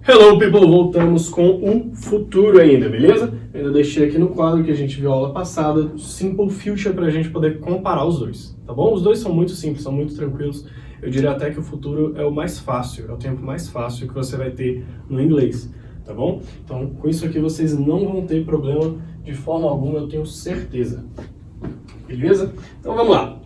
Hello people, voltamos com o futuro ainda, beleza? Eu ainda deixei aqui no quadro que a gente viu a aula passada, Simple Future, para a gente poder comparar os dois, tá bom? Os dois são muito simples, são muito tranquilos. Eu diria até que o futuro é o mais fácil, é o tempo mais fácil que você vai ter no inglês, tá bom? Então, com isso aqui vocês não vão ter problema de forma alguma, eu tenho certeza. Beleza? Então vamos lá.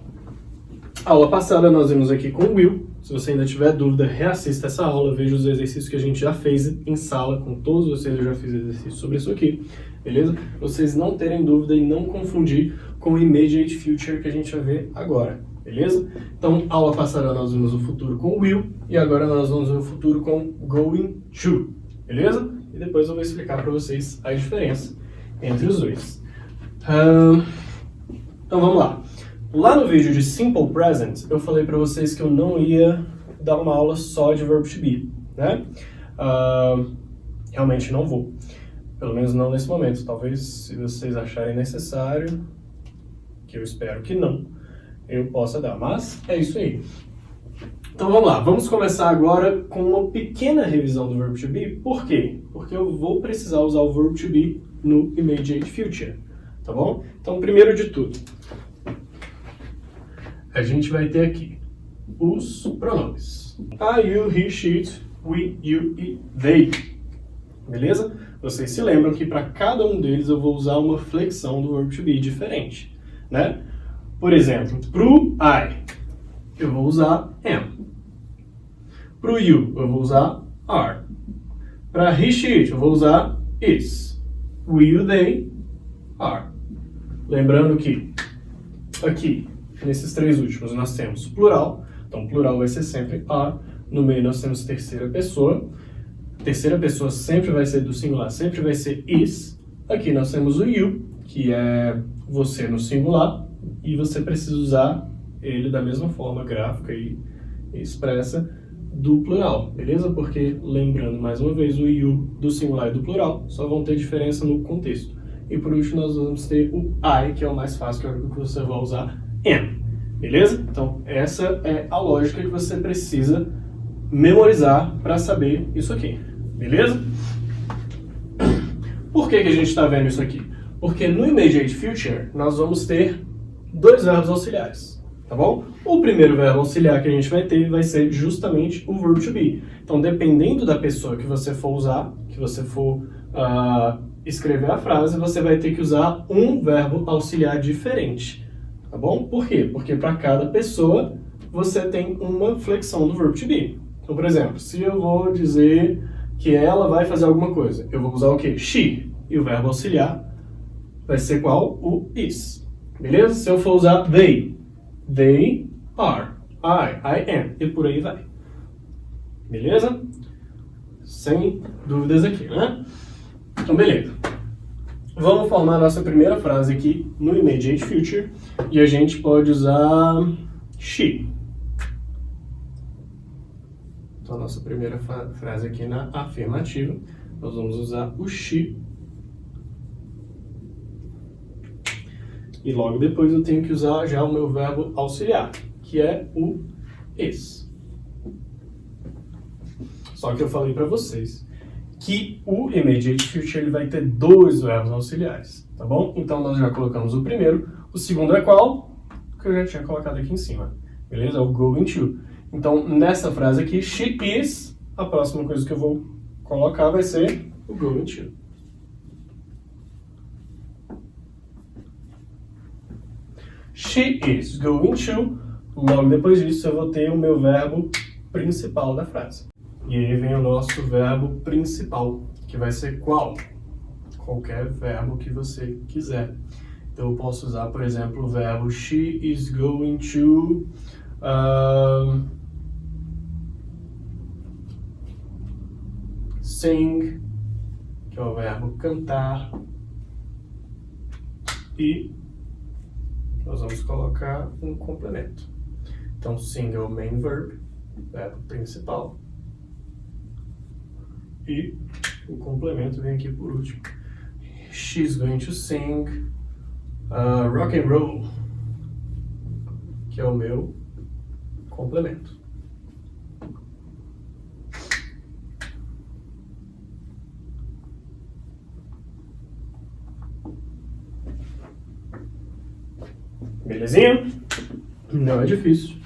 A aula passada nós vimos aqui com o Will. Se você ainda tiver dúvida, reassista essa aula, veja os exercícios que a gente já fez em sala, com todos vocês eu já fiz exercícios sobre isso aqui, beleza? Vocês não terem dúvida e não confundir com o Immediate Future que a gente vai ver agora, beleza? Então, aula passada nós vimos o futuro com o Will e agora nós vamos ver o futuro com Going to, beleza? E depois eu vou explicar para vocês a diferença entre os dois. Então vamos lá. Lá no vídeo de Simple Present, eu falei para vocês que eu não ia dar uma aula só de Verb to Be, né? Realmente não vou. Pelo menos não nesse momento. Talvez, se vocês acharem necessário, que eu espero que não, eu possa dar. Mas é isso aí. Então vamos lá. Vamos começar agora com uma pequena revisão do Verb to Be. Por quê? Porque eu vou precisar usar o Verb to Be no Immediate Future, tá bom? Então, primeiro de tudo, a gente vai ter aqui os pronomes. I, you, he, she, it, we, you e they. Beleza? Vocês se lembram que para cada um deles eu vou usar uma flexão do verb to be diferente, né? Por exemplo, pro I, eu vou usar am. Pro you, eu vou usar are. Para he, she, it, eu vou usar is. We, you, they, are. Lembrando que aqui, nesses três últimos, nós temos plural. Então, plural vai ser sempre are. No meio, nós temos terceira pessoa. Terceira pessoa sempre vai ser do singular, sempre vai ser is. Aqui nós temos o you, que é você no singular. E você precisa usar ele da mesma forma gráfica e expressa do plural, beleza? Porque, lembrando mais uma vez, o you do singular e do plural só vão ter diferença no contexto. E por último, nós vamos ter o I, que é o mais fácil, que é o que você vai usar am. Beleza? Então, essa é a lógica que você precisa memorizar para saber isso aqui. Beleza? Por que a gente está vendo isso aqui? Porque no Immediate Future, nós vamos ter dois verbos auxiliares, tá bom? O primeiro verbo auxiliar que a gente vai ter vai ser justamente o verb to be. Então, dependendo da pessoa que você for usar, que você for escrever a frase, você vai ter que usar um verbo auxiliar diferente. Tá bom? Por quê? Porque para cada pessoa você tem uma flexão do verb to be. Então, por exemplo, se eu vou dizer que ela vai fazer alguma coisa, eu vou usar o quê? She. E o verbo auxiliar vai ser qual? O is. Beleza? Se eu for usar they are. I am. E por aí vai. Beleza? Sem dúvidas aqui, né? Então, beleza. Vamos formar a nossa primeira frase aqui no Immediate Future e a gente pode usar she. Então, a nossa primeira frase aqui na afirmativa, nós vamos usar o she. E logo depois eu tenho que usar já o meu verbo auxiliar, que é o is. Só que eu falei para vocês que o Immediate Future ele vai ter dois verbos auxiliares, tá bom? Então, nós já colocamos o primeiro. O segundo é qual? Que eu já tinha colocado aqui em cima, beleza? É o going to. Então, nessa frase aqui, she is, a próxima coisa que eu vou colocar vai ser o going to. She is going to. Logo depois disso, eu vou ter o meu verbo principal da frase. E aí vem o nosso verbo principal, que vai ser qual? Qualquer verbo que você quiser. Então, eu posso usar, por exemplo, o verbo she is going to sing, que é o verbo cantar. E nós vamos colocar um complemento. Então, sing é o main verb, verbo principal. E o complemento vem aqui por último. She's going to sing rock and roll, que é o meu complemento. Belezinha? Não é difícil.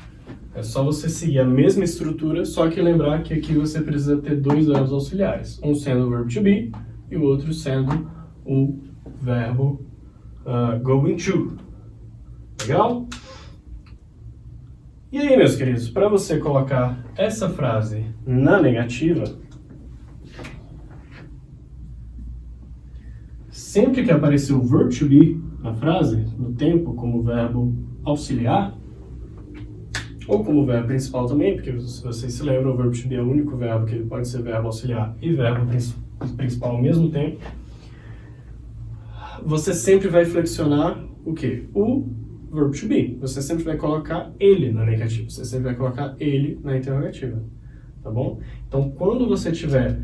É só você seguir a mesma estrutura, só que lembrar que aqui você precisa ter dois verbos auxiliares. Um sendo o verbo to be e o outro sendo o verbo going to. Legal? E aí, meus queridos, para você colocar essa frase na negativa, sempre que aparecer o verbo to be na frase, no tempo, como verbo auxiliar, ou como verbo principal também, porque se vocês se lembram, o verbo to be é o único verbo que pode ser verbo auxiliar e verbo principal ao mesmo tempo, você sempre vai flexionar o quê? O verbo to be. Você sempre vai colocar ele na negativa, você sempre vai colocar ele na interrogativa, tá bom? Então, quando você tiver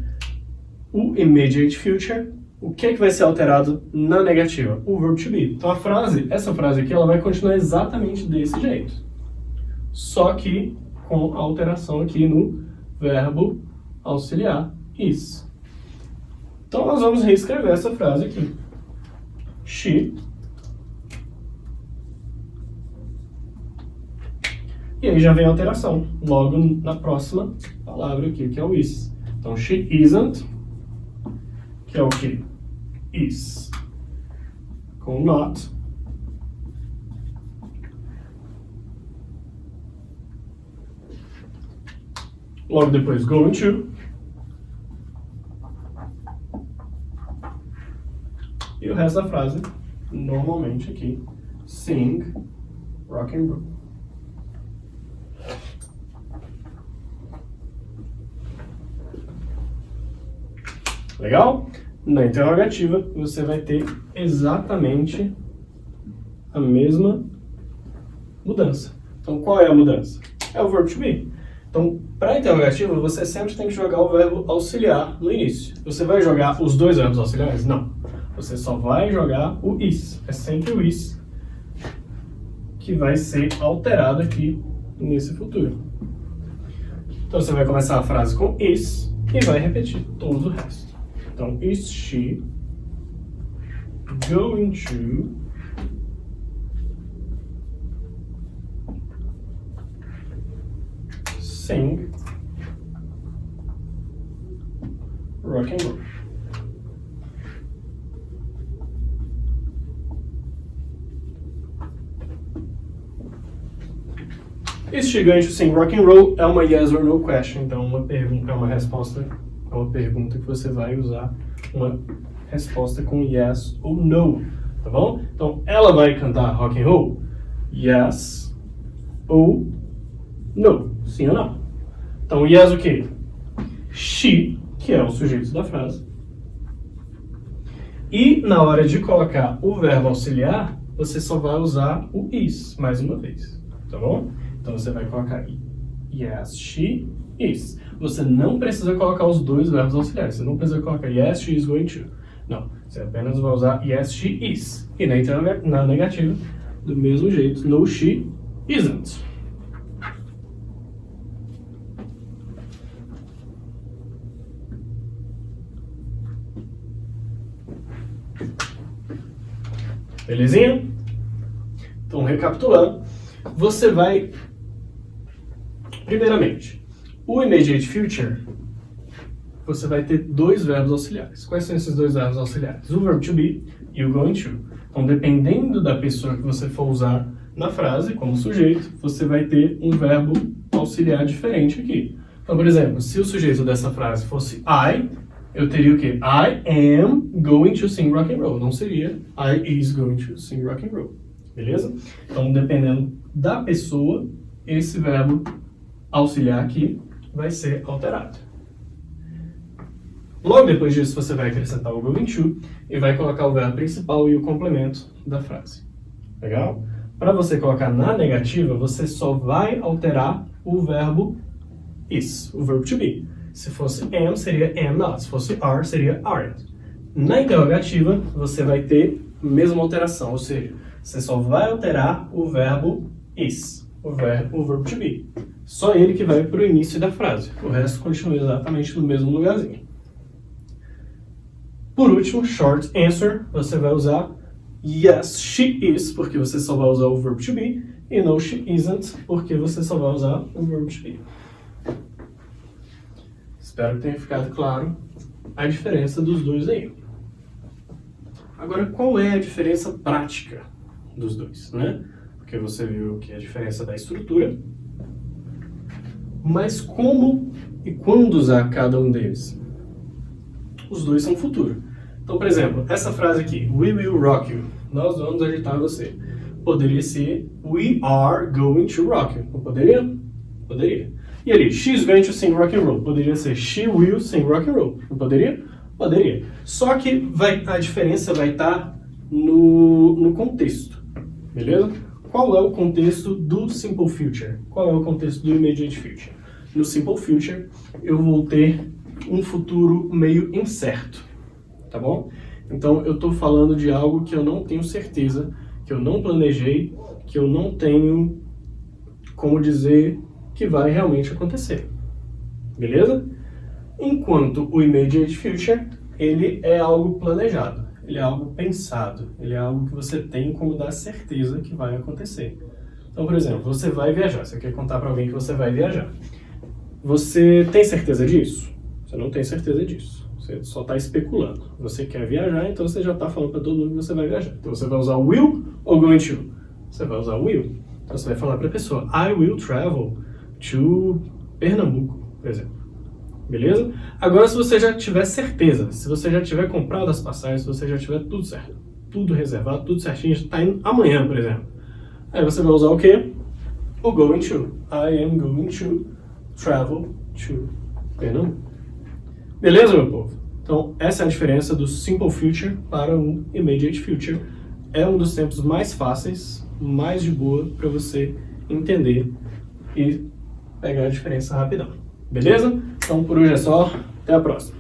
o immediate future, o que vai ser alterado na negativa? O verbo to be. Então, essa frase aqui, ela vai continuar exatamente desse jeito. Só que com a alteração aqui no verbo auxiliar is. Então, nós vamos reescrever essa frase aqui. She. E aí já vem a alteração, logo na próxima palavra aqui, que é o is. Então, she isn't, que é o que? Is. Com not. Logo depois, going to. E o resto da frase, normalmente aqui, sing, rock and roll. Legal? Na interrogativa, você vai ter exatamente a mesma mudança. Então, qual é a mudança? É o verbo to be. Então, para a interrogativa, você sempre tem que jogar o verbo auxiliar no início. Você vai jogar os dois verbos auxiliares? Não. Você só vai jogar o is. É sempre o is que vai ser alterado aqui nesse futuro. Então, você vai começar a frase com is e vai repetir todo o resto. Então, is she going to sing rock and roll? Is she going to sing rock and roll? É uma yes or no question, então uma pergunta, é uma resposta, é uma pergunta que você vai usar uma resposta com yes ou no, tá bom? Então, ela vai cantar rock and roll? Yes ou no, sim ou não? Então, yes o quê? She, que é o sujeito da frase. E na hora de colocar o verbo auxiliar, você só vai usar o is, mais uma vez, tá bom? Então, você vai colocar yes, she is. Você não precisa colocar os dois verbos auxiliares. Você não precisa colocar yes, she is going to. Não, você apenas vai usar yes, she is. E na negativa, do mesmo jeito, no, she isn't. Belezinha? Então, recapitulando, você vai, primeiramente, o immediate future, você vai ter dois verbos auxiliares. Quais são esses dois verbos auxiliares? O verbo to be e o going to. Então, dependendo da pessoa que você for usar na frase, como sujeito, você vai ter um verbo auxiliar diferente aqui. Então, por exemplo, se o sujeito dessa frase fosse I, eu teria o quê? I am going to sing rock and roll. Não seria I is going to sing rock and roll. Beleza? Então, dependendo da pessoa, esse verbo auxiliar aqui vai ser alterado. Logo depois disso, você vai acrescentar o going to e vai colocar o verbo principal e o complemento da frase. Legal? Para você colocar na negativa, você só vai alterar o verbo is, o verbo to be. Se fosse am, seria am not. Se fosse are, seria aren't. Na interrogativa, você vai ter a mesma alteração, ou seja, você só vai alterar o verbo is, o verbo to be. Só ele que vai para o início da frase. O resto continua exatamente no mesmo lugarzinho. Por último, short answer, você vai usar yes, she is, porque você só vai usar o verb to be, e no, she isn't, porque você só vai usar o verb to be. Espero que tenha ficado claro a diferença dos dois aí. Agora, qual é a diferença prática dos dois, né? Porque você viu que é a diferença da estrutura, mas como e quando usar cada um deles? Os dois são futuro. Então, por exemplo, essa frase aqui, we will rock you, nós vamos agitar você. Poderia ser, we are going to rock you. Não poderia? Poderia. E ali, she's going to sing rock and roll. Poderia ser, she will sing rock and roll. Não poderia? Poderia. Só que a diferença vai estar no contexto. Beleza? Qual é o contexto do simple future? Qual é o contexto do immediate future? No simple future, eu vou ter um futuro meio incerto. Tá bom? Então, eu estou falando de algo que eu não tenho certeza, que eu não planejei, que eu não tenho como dizer que vai realmente acontecer. Beleza? Enquanto o immediate future, ele é algo planejado, ele é algo pensado, ele é algo que você tem como dar certeza que vai acontecer. Então, por exemplo, você vai viajar, você quer contar para alguém que você vai viajar. Você tem certeza disso? Você não tem certeza disso. Você só está especulando. Você quer viajar, então você já está falando para todo mundo que você vai viajar. Então você vai usar will ou going to? Você vai usar will. Então você vai falar para a pessoa, I will travel to Pernambuco, por exemplo. Beleza? Agora, se você já tiver certeza, se você já tiver comprado as passagens, se você já tiver tudo certo, tudo reservado, tudo certinho, está indo amanhã, por exemplo. Aí você vai usar o quê? O going to. I am going to travel to Pernambuco. Beleza, meu povo? Então, essa é a diferença do simple future para o immediate future. É um dos tempos mais fáceis, mais de boa para você entender e pegar a diferença rapidão. Beleza? Então, por hoje é só. Até a próxima.